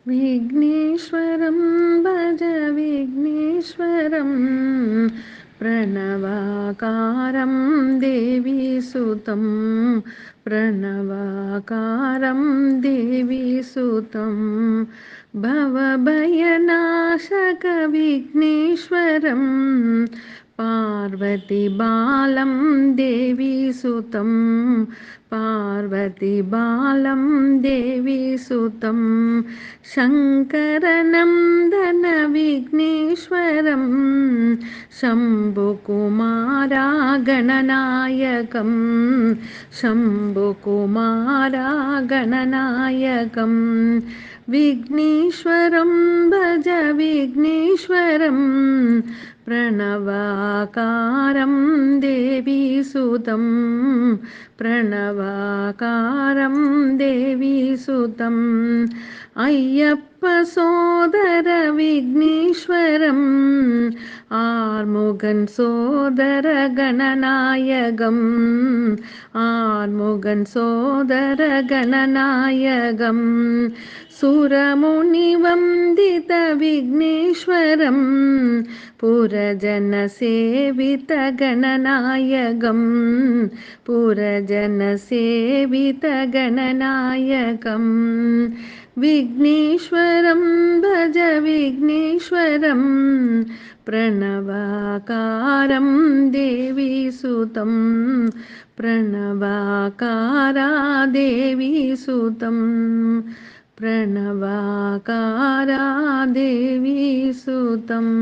विघ्नेश्वरं भज विघ्नेश्वरं प्रणवाकारं देवीसुतं प्रणवाकारं देवीसुतं भवभयनाशकविघ्नेश्वरं पार्वतीबालं देवीसुतं पार्वतीबालं देवीसुतं शङ्करनन्दनविघ्नेश्वरं शम्भुकुमारागणनायकं शम्भुकुमारागणनायकं विघ्नेश्वरं भज विघ्नेश्वरं प्रणवाकारं देवीसुतं प्रणवाकारं देवीसुतम् अय्यप्प सोदर विघ्नेश्वरम् आर्मुगन् सोदर गणनायकम् आर्मुगन् सोदर गणनायकम् सुरमुनिवन्दित विघ्नेश्वरं पुरजनसेवित गणनायकं पुरजनसेवित गणनायकं विघ्नेश्वरं भज विघ्नेश्वरं प्रणवाकारं देवीसुतं प्रणवाकारा देवीसुतं प्रणवाकारा देवीसुतम्।